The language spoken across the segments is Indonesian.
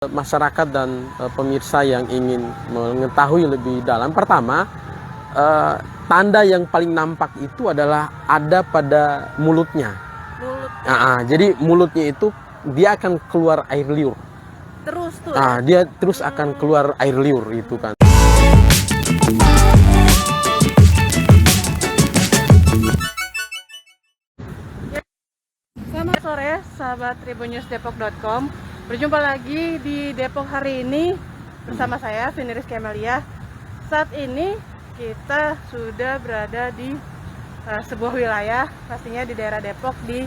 Masyarakat dan pemirsa yang ingin mengetahui lebih dalam, pertama, tanda yang paling nampak itu adalah ada pada mulutnya. Jadi mulutnya itu dia akan keluar air liur. Terus tuh. Dia terus akan keluar air liur itu kan. Selamat sore, sahabat tribunnews.depok.com. Berjumpa lagi di Depok hari ini bersama saya, Vini Rizky Amelia. Saat ini kita sudah berada di sebuah wilayah, pastinya di daerah Depok, di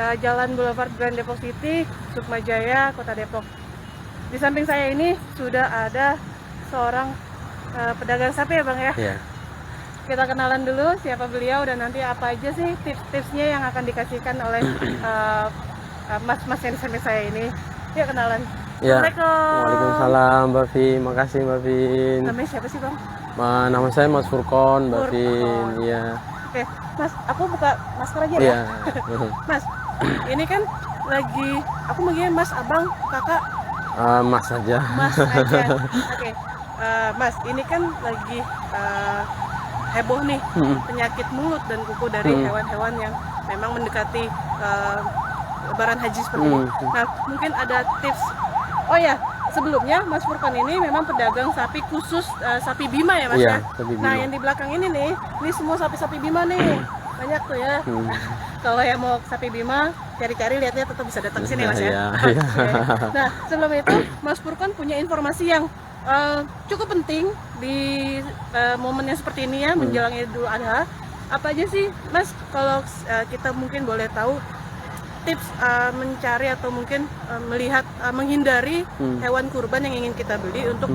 Jalan Boulevard Grand Depok City, Sukmajaya, Kota Depok. Di samping saya ini sudah ada seorang pedagang sapi ya Bang ya? Yeah. Kita kenalan dulu siapa beliau dan nanti apa aja sih tips-tipsnya yang akan dikasihkan oleh mas-mas yang di samping saya ini. Yuk kenalan. Ya. Assalamualaikum. Waalaikumsalam Mbak Vin, makasih Mbak Vin. Namanya siapa sih Bang? Nama saya Mas Furkon, Mbak Vin. Iya. Oke, Mas, aku buka masker aja Iya. ya. Mas, ini kan lagi, aku manggilnya Mas, Abang, Kakak. Mas aja. Mas aja. Oke. Mas, ini kan lagi heboh nih penyakit mulut dan kuku dari hewan-hewan yang memang mendekati Lebaran Haji seperti ini. Nah, mungkin ada tips. Oh ya, sebelumnya Mas Furkon ini memang pedagang sapi khusus sapi Bima ya Mas Iya, ya? sapi Bima. Nah, yang di belakang ini nih, ini semua sapi-sapi Bima nih. Banyak tuh ya. Kalau yang mau sapi Bima, cari-cari lihat-lihat tetap bisa datang sini Mas ya. Iya. Oke. Nah, sebelum itu Mas Furkon punya informasi yang cukup penting di momen yang seperti ini ya, menjelang Idul Adha. Apa aja sih Mas, kalau kita mungkin boleh tahu tips mencari atau mungkin melihat menghindari hewan kurban yang ingin kita beli untuk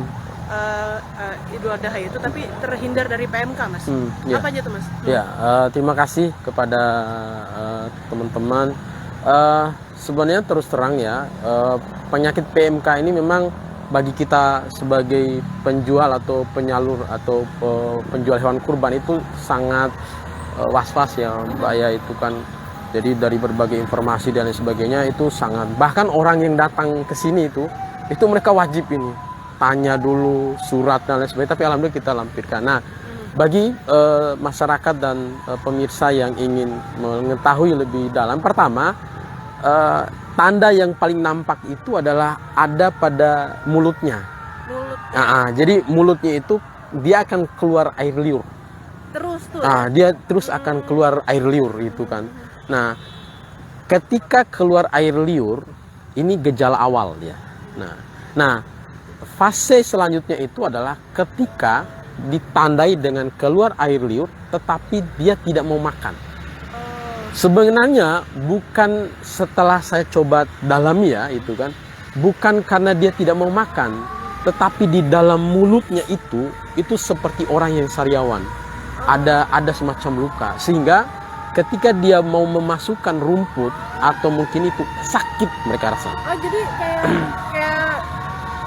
Idul Adha itu, tapi terhindar dari PMK Mas. Ya. Apa aja tuh Mas? Ya, terima kasih kepada teman-teman. Sebenarnya terus terang ya, penyakit PMK ini memang bagi kita sebagai penjual atau penyalur atau penjual hewan kurban itu sangat was-was ya Mbak ya, itu kan. Jadi dari berbagai informasi dan lain sebagainya itu sangat, bahkan orang yang datang ke sini itu mereka wajib ini tanya dulu surat dan lain sebagainya, tapi alhamdulillah kita lampirkan. Nah, bagi masyarakat dan pemirsa yang ingin mengetahui lebih dalam, pertama, tanda yang paling nampak itu adalah ada pada mulutnya. Jadi mulutnya itu dia akan keluar air liur. Terus tuh. Dia terus akan keluar air liur itu kan. Nah, ketika keluar air liur, ini gejala awal ya. Nah, fase selanjutnya itu adalah ketika ditandai dengan keluar air liur, tetapi dia tidak mau makan. Sebenarnya bukan, setelah saya coba dalami ya itu kan, bukan karena dia tidak mau makan, tetapi di dalam mulutnya itu seperti orang yang sariawan. Ada semacam luka, sehingga ketika dia mau memasukkan rumput atau mungkin itu sakit mereka rasa. Jadi kayak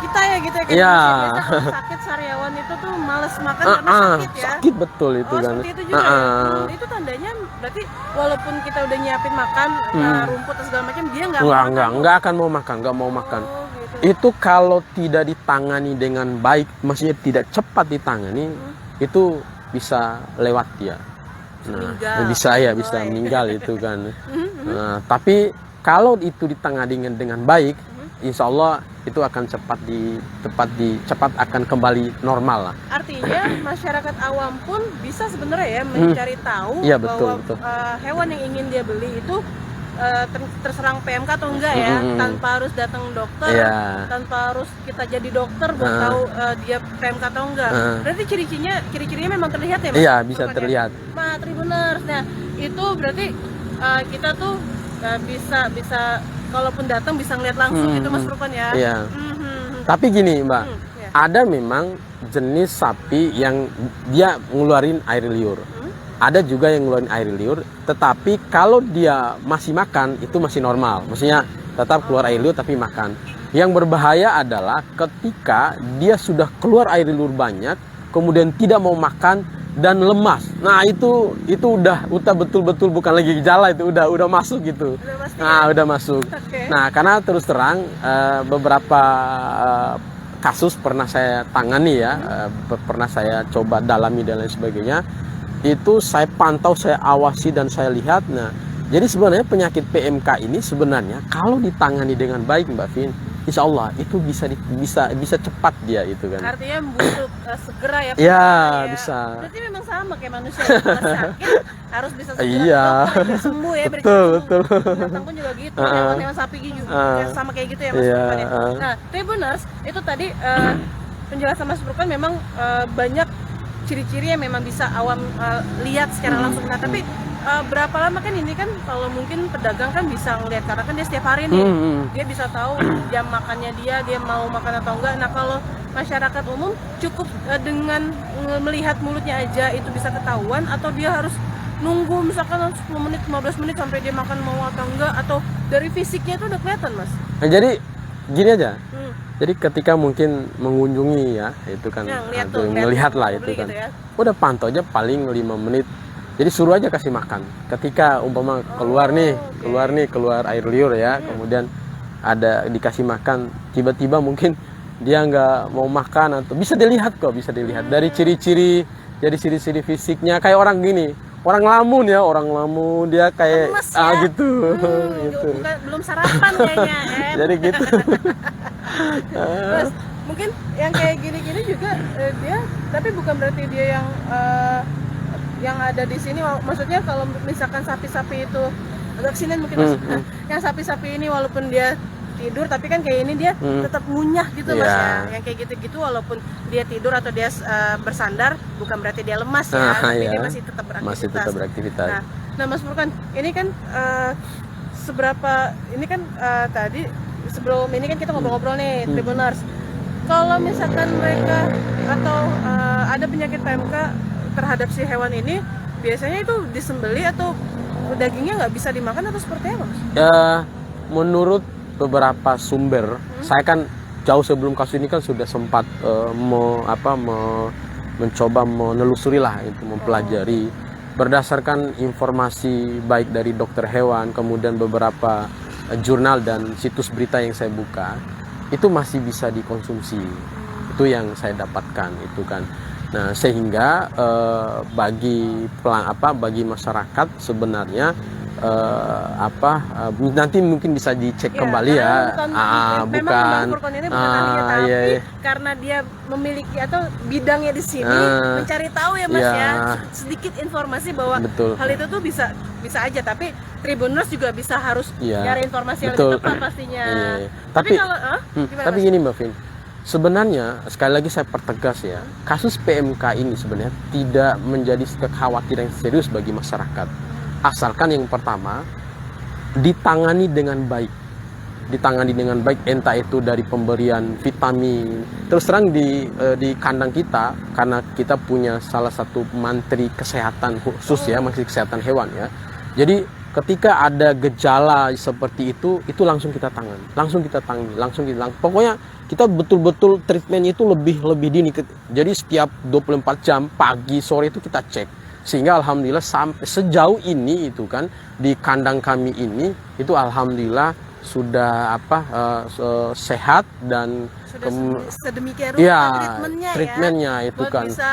kita ya gitu ya, Iya. Kalau sakit sariawan itu tuh males makan karena sakit ya. Sakit betul itu kan. Seperti itu juga ya. Itu tandanya berarti walaupun kita udah nyiapin makan rumput dan segala macam, dia nggak akan mau makan, nggak mau makan. Gitu. Itu kalau tidak ditangani dengan baik, maksudnya tidak cepat ditangani, itu bisa lewat dia. Bisa meninggal itu kan. Tapi kalau itu ditangani dengan baik, insya Allah itu akan cepat akan kembali normal lah. Artinya masyarakat awam pun bisa sebenarnya ya mencari tahu bahwa hewan yang ingin dia beli itu terserang PMK atau enggak ya, tanpa harus datang dokter, tanpa harus kita jadi dokter buat tahu dia PMK atau enggak. Berarti ciri-cirinya memang terlihat ya Mas? Iya, bisa terlihat. Nah, Tribuners, nah itu berarti kita tuh bisa kalaupun datang bisa ngeliat langsung gitu Mas Furkon ya. Iya. Tapi gini Mbak, ada memang jenis sapi yang dia ngeluarin air liur. Ada juga yang ngeluarin air liur, tetapi kalau dia masih makan itu masih normal. Maksudnya tetap keluar air liur tapi makan. Yang berbahaya adalah ketika dia sudah keluar air liur banyak, kemudian tidak mau makan dan lemas. Nah, itu udah betul-betul bukan lagi gejala, itu udah masuk gitu. Udah pasti, Nah, ya? udah masuk. Oke. Nah, karena terus terang beberapa kasus pernah saya tangani ya, pernah saya coba dalami dan lain sebagainya. Itu saya pantau, saya awasi dan saya lihat. Nah, jadi sebenarnya penyakit PMK ini sebenarnya kalau ditangani dengan baik, Mbak Vin, insya Allah itu bisa cepat dia itu kan. Artinya butuh segera ya. Ya, Pak, bisa. Berarti memang sama kayak manusia kalau sakit harus bisa segera Iya. ke dokter biar sembuh ya. Betul. Binatang pun juga gitu. Hewan-hewan sapi juga sama kayak gitu ya Mas Iya, Furqan ya. Nah, Tribuners itu tadi penjelasan Mas Furqan memang banyak ciri-ciri yang memang bisa awam lihat secara langsung. Nah, tapi berapa lama kan ini kan kalau mungkin pedagang kan bisa ngelihat karena kan dia setiap hari nih dia bisa tahu jam makannya dia mau makan atau enggak. Nah, kalau masyarakat umum cukup dengan melihat mulutnya aja itu bisa ketahuan atau dia harus nunggu misalkan 10 menit 15 menit sampai dia makan mau atau enggak, atau dari fisiknya itu udah kelihatan Mas? Nah, jadi gini aja. Hmm. Jadi ketika mungkin mengunjungi ya itu kan Ya, melihat lah mau itu beli kan. gitu ya. Udah pantau aja paling 5 menit. Jadi suruh aja kasih makan. Ketika umpama keluar air liur ya, kemudian ada dikasih makan, tiba-tiba mungkin dia nggak mau makan atau bisa dilihat dari ciri-ciri, jadi ciri-ciri fisiknya kayak orang gini. Orang lamun dia kayak Lemes ya? gitu. Gitu. Belum sarapan kayaknya. Jadi gitu. Mas, mungkin yang kayak gini-gini juga dia, tapi bukan berarti dia yang ada di sini. Maksudnya kalau misalkan sapi-sapi itu agak kesini mungkin Mas. Yang sapi-sapi ini walaupun dia tidur tapi kan kayak ini dia tetap ngunyah gitu Mas ya. Yang kayak gitu-gitu walaupun dia tidur atau dia bersandar bukan berarti dia lemas ya, tapi dia masih tetap beraktivitas. Nah Mas Furqan, ini kan ini kan tadi sebelum ini kan kita ngobrol-ngobrol nih Tribuners. Kalau misalkan mereka atau ada penyakit PMK terhadap si hewan ini, biasanya itu disembeli atau dagingnya nggak bisa dimakan atau seperti apa Mas? Menurut beberapa sumber, saya kan jauh sebelum kasus ini kan sudah sempat mencoba menelusuri lah itu, mempelajari berdasarkan informasi baik dari dokter hewan, kemudian beberapa jurnal dan situs berita yang saya buka, itu masih bisa dikonsumsi. Itu yang saya dapatkan itu kan. Nah, sehingga bagi masyarakat sebenarnya nanti mungkin bisa dicek kembali ya. Bukan ini tapi karena dia memiliki atau bidangnya di sini mencari tahu ya Mas ya. Sedikit informasi bahwa hal itu tuh bisa aja, tapi Tribuners juga bisa harus nyari informasi yang lebih tepat pastinya. Tapi gini Mbak Vin, sebenarnya sekali lagi saya pertegas ya, kasus PMK ini sebenarnya tidak menjadi kekhawatiran yang serius bagi masyarakat. Asalkan yang pertama ditangani dengan baik, entah itu dari pemberian vitamin. Terus terang di kandang kita, karena kita punya salah satu mantri kesehatan khusus ya, mantri kesehatan hewan ya. Jadi ketika ada gejala seperti itu langsung kita tangani, pokoknya kita betul-betul treatmentnya itu lebih dini. Jadi setiap 24 jam pagi sore itu kita cek. Sehingga alhamdulillah sampai sejauh ini itu kan di kandang kami ini itu alhamdulillah sudah sehat dan sedemikian rupa treatmentnya ya, itu buat kan bisa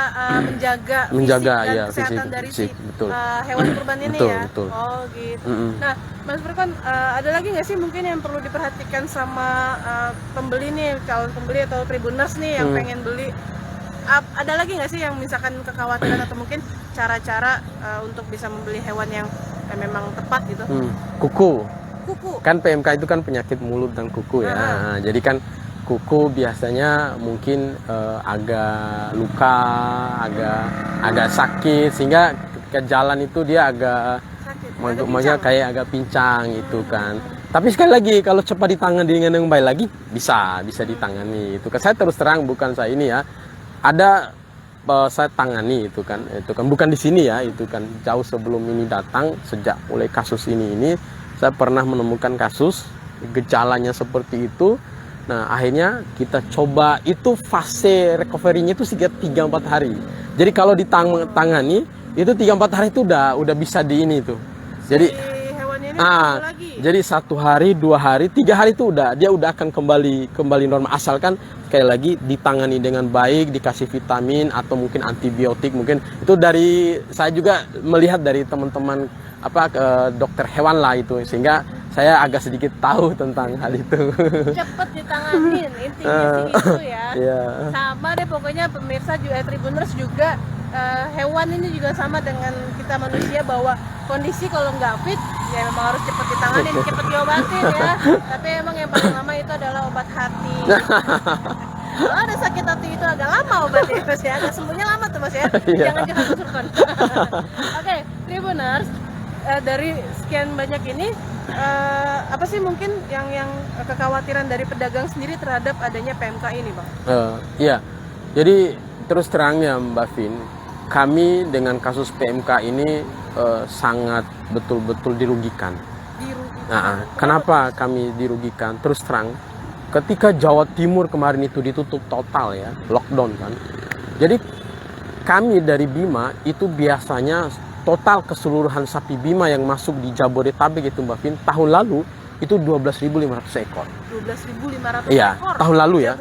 menjaga fisik dan kesehatan dari hewan kurban ini ya. Oh gitu. Nah Mas Furqan, ada lagi nggak sih mungkin yang perlu diperhatikan sama pembeli nih, calon pembeli atau Tribuners nih yang pengen beli? Ada lagi nggak sih yang misalkan kekhawatiran atau mungkin cara-cara untuk bisa membeli hewan yang memang tepat gitu? Kuku. Kan PMK itu kan penyakit mulut dan kuku ya. Nah, jadi kan kuku biasanya mungkin agak luka, agak sakit, sehingga ketika jalan itu dia agak maksudnya kayak agak pincang itu kan. Tapi sekali lagi kalau cepat ditangani dengan yang baik lagi bisa ditangani itu kan. Saya terus terang bukan saya ini ya. Ada saya tangani itu kan bukan di sini ya, itu kan jauh sebelum ini datang, sejak mulai kasus ini saya pernah menemukan kasus gejalanya seperti itu. Nah, akhirnya kita coba itu fase recovery-nya itu sekitar 3-4 hari. Jadi kalau ditangani itu 3-4 hari itu udah bisa di ini tuh. Jadi Si hewannya ini lagi. jadi 1 hari, 2 hari, 3 hari itu dia udah akan kembali normal, asalkan sekali lagi ditangani dengan baik, dikasih vitamin atau mungkin antibiotik. Mungkin itu dari saya juga melihat dari teman-teman dokter hewan lah itu, sehingga saya agak sedikit tahu tentang hal itu. Cepet ditanganin, intinya sih itu ya. Iya. Sama deh pokoknya pemirsa juga Tribuners juga, hewan ini juga sama dengan kita manusia, bahwa kondisi kalau nggak fit ya memang harus cepet ditanganin, cepet diobatin ya. Tapi emang yang paling lama itu adalah obat hati. Kalau ada sakit hati itu agak lama obatnya Mas ya, agak sembuhnya lama tuh Mas ya. Jangan sungkan. Oke, Tribuners, dari sekian banyak ini, apa sih mungkin yang kekhawatiran dari pedagang sendiri terhadap adanya PMK ini, Bang? Iya, jadi terus terangnya Mbak Vin, kami dengan kasus PMK ini sangat betul-betul dirugikan. Nah, kenapa kami dirugikan? Terus terang, ketika Jawa Timur kemarin itu ditutup total ya, lockdown kan. Jadi kami dari Bima itu biasanya total keseluruhan sapi Bima yang masuk di Jabodetabek itu Mbak Vin, tahun lalu itu 12.500 ekor. 12.500 Iya, ekor. tahun lalu ya.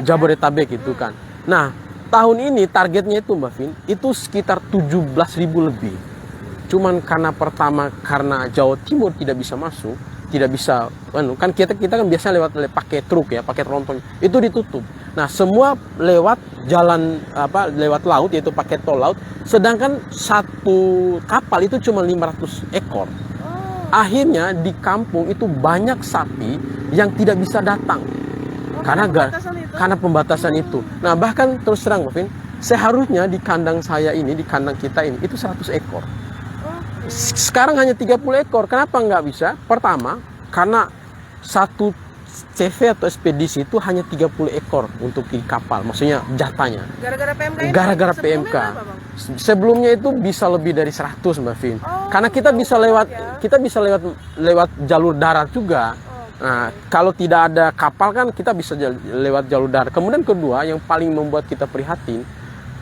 Jabodetabek Itu kan. Nah, tahun ini targetnya itu Mbak Vin, itu sekitar 17.000 lebih. Cuman karena karena Jawa Timur tidak bisa masuk, tidak bisa, kan kita kan biasa lewat pakai truk ya, pakai tronton, itu ditutup. Nah, semua lewat jalan lewat laut, yaitu pakai tol laut, sedangkan satu kapal itu cuma 500 ekor. Akhirnya di kampung itu banyak sapi yang tidak bisa datang karena pembatasan itu. Nah, bahkan terus terang Mbak Vin, seharusnya di kandang saya ini, di kandang kita ini itu 100 ekor. Sekarang hanya 30 ekor. Kenapa nggak bisa? Pertama, karena satu CV atau ekspedisi itu hanya 30 ekor untuk di kapal, maksudnya jatahnya. Gara-gara PMK ini? Gara-gara PMK. Sebelumnya itu bisa lebih dari 100 Mbak Vin. Karena kita bisa lewat jalur darat juga. Nah, kalau tidak ada kapal kan kita bisa lewat jalur darat. Kemudian kedua, yang paling membuat kita prihatin,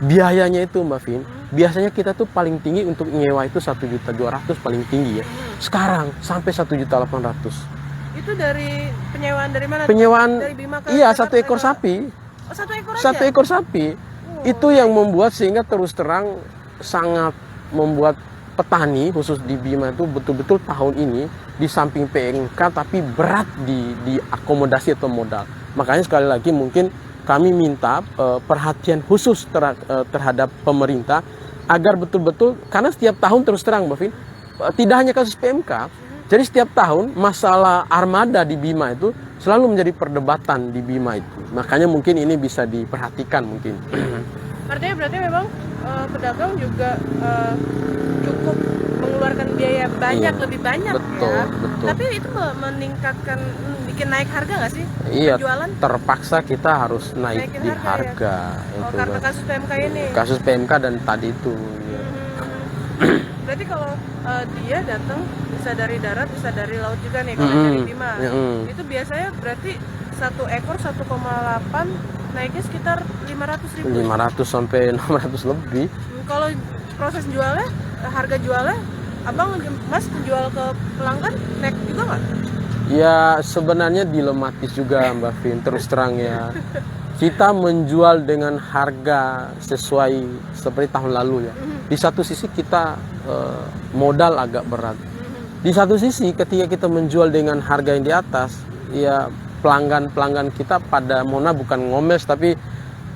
biayanya itu Mbak Vin. Biasanya kita tuh paling tinggi untuk nyewa itu 1.200.000 paling tinggi ya. Sekarang sampai 1.800.000. Itu dari penyewaan dari mana? Penyewaan, dari Bima ke iya, satu ekor sapi. Oh, satu ekor Satu aja? ekor sapi. Itu yang membuat sehingga terus terang sangat membuat petani khusus di Bima itu betul-betul tahun ini di samping PMK tapi berat di akomodasi atau modal. Makanya sekali lagi mungkin kami minta perhatian khusus terhadap pemerintah agar betul-betul, karena setiap tahun terus terang Mbak Vin, tidak hanya kasus PMK, jadi setiap tahun masalah armada di Bima itu selalu menjadi perdebatan di Bima itu. Makanya mungkin ini bisa diperhatikan mungkin. Artinya berarti memang pedagang juga cukup mengeluarkan biaya banyak, lebih banyak betul, ya. Betul. Tapi itu meningkatkan, bikin naik harga nggak sih? Iya, penjualan? terpaksa kita harus naikin harga. Ya? Karena kasus PMK ini? Kasus PMK dan tadi itu. Ya. Berarti kalau dia datang bisa dari darat, bisa dari laut juga nih kalau dari Bima. Itu biasanya berarti satu ekor 1,8 naiknya sekitar 500.000. 500 sampai 600 lebih. Kalau proses jualnya, harga jualnya, Mas jual ke pelanggan naik juga nggak? Ya sebenarnya dilematis juga Mbak Vin, terus terang ya. Kita menjual dengan harga sesuai seperti tahun lalu ya. Di satu sisi kita modal agak berat. Di satu sisi ketika kita menjual dengan harga yang di atas, ya pelanggan kita pada bukan ngomel tapi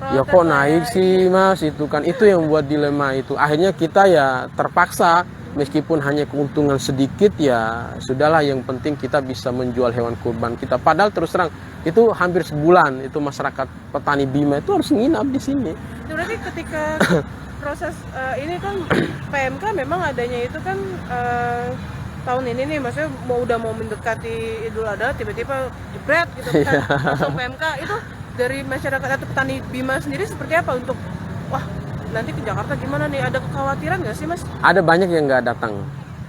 ya kok naik sih Mas, itu kan itu yang buat dilema itu. Akhirnya kita ya terpaksa, meskipun hanya keuntungan sedikit ya sudahlah, yang penting kita bisa menjual hewan kurban kita. Padahal terus terang itu hampir sebulan itu masyarakat petani Bima itu harus nginap di sini. Itu berarti ketika proses ini kan PMK memang adanya itu kan tahun ini nih, maksudnya udah mau mendekati Idul Adha tiba-tiba jebret gitu kan langsung PMK. Itu dari masyarakat atau petani Bima sendiri seperti apa untuk nanti ke Jakarta gimana nih, ada kekhawatiran nggak sih Mas? Ada banyak yang nggak datang.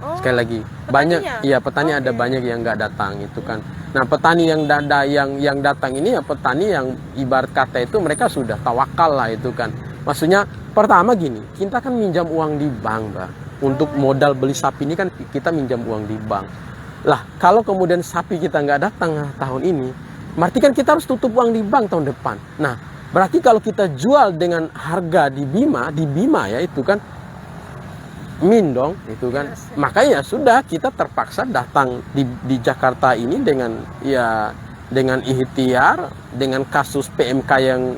Oh, Sekali lagi banyak, petaninya? iya petani ada Oke. banyak yang nggak datang itu kan. Nah petani yang datang ini ya petani yang ibarat kata itu mereka sudah tawakal lah itu kan. Maksudnya pertama gini, kita kan minjam uang di bank, Mbak. Untuk modal beli sapi ini kan kita minjam uang di bank. Lah kalau kemudian sapi kita nggak datang tahun ini, berarti kan kita harus tutup uang di bank tahun depan. Nah berarti kalau kita jual dengan harga di Bima ya itu kan min dong itu kan. Yes. Makanya sudah kita terpaksa datang di Jakarta ini dengan dengan ikhtiar, dengan kasus PMK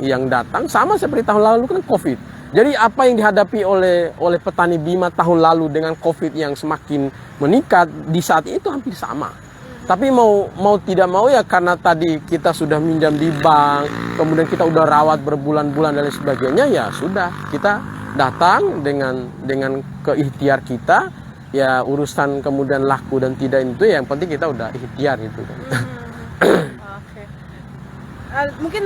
yang datang sama seperti tahun lalu kan Covid. Jadi apa yang dihadapi oleh petani Bima tahun lalu dengan Covid yang semakin meningkat di saat itu hampir sama. Tapi mau tidak mau ya karena tadi kita sudah minjam di bank, kemudian kita udah rawat berbulan-bulan dan lain sebagainya, ya sudah kita datang dengan keikhtiar kita, ya urusan kemudian laku dan tidak itu yang penting kita udah ikhtiar itu kan. Oke. Mungkin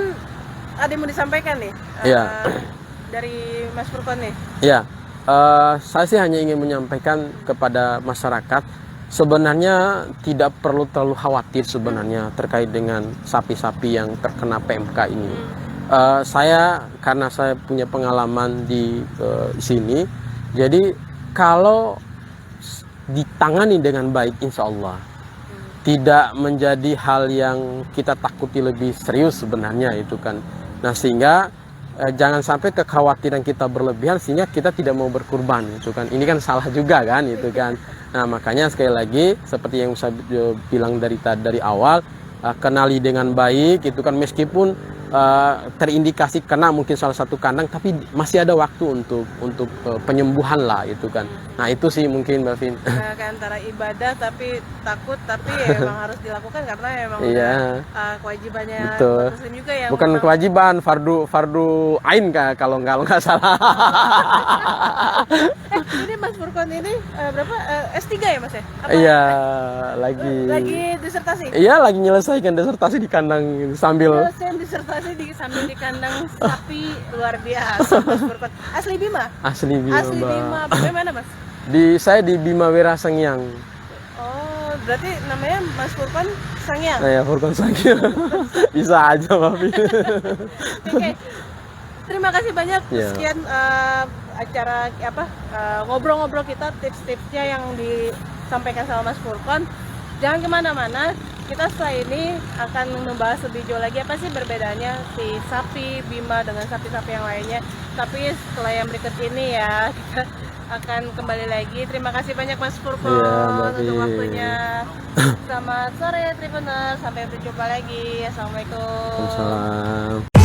ada yang mau disampaikan nih Iya. dari Mas Furkon nih. Ya, saya sih hanya ingin menyampaikan kepada masyarakat sebenarnya tidak perlu terlalu khawatir sebenarnya terkait dengan sapi-sapi yang terkena PMK ini. Karena saya punya pengalaman di sini, jadi kalau ditangani dengan baik, insya Allah tidak menjadi hal yang kita takuti lebih serius sebenarnya itu kan. Nah sehingga jangan sampai kekhawatiran kita berlebihan sehingga kita tidak mau berkurban itu kan. Ini kan salah juga kan itu kan. Nah makanya sekali lagi seperti yang saya bilang dari awal, kenali dengan baik itu kan, meskipun terindikasi kena mungkin salah satu kandang tapi masih ada waktu untuk penyembuhan lah itu kan. Nah itu sih mungkin Mbak Vin. Nah, antara ibadah tapi takut, tapi ya emang harus dilakukan karena emang Iya. udah kewajibannya Betul. umat muslim juga ya. Bukan kewajiban, fardu ain kalau nggak salah. Ini Mas Furkon ini berapa S3 ya Mas ya? Apa? Iya, Lagi disertasi. Iya, lagi nyelesaikan disertasi di kandang sambil. Saya disertasi sambil di kandang sapi, luar biasa Mas Furkon. Asli Bima? Asli Bima, Asli Mbak. Bima. Bagaimana Mas? Saya di Bima Wira Sangyang. Oh, berarti namanya Mas Furkon Sangyang. Nah, ya Furkon Sangyang. Bisa aja, Mbak Vin. Oke. Terima kasih banyak. Iya. Sekian acara ngobrol-ngobrol kita, tips-tipsnya yang disampaikan sama Mas Furkon. Jangan kemana-mana. Kita setelah ini akan membahas lebih jauh lagi apa sih perbedaannya si sapi Bima dengan sapi-sapi yang lainnya. Tapi setelah yang berikut ini ya kita akan kembali lagi. Terima kasih banyak Mas Furkon Iya, Mbak untuk Vin. waktunya. Selamat sore Tribuners, sampai berjumpa lagi. Assalamualaikum. Waalaikumsalam.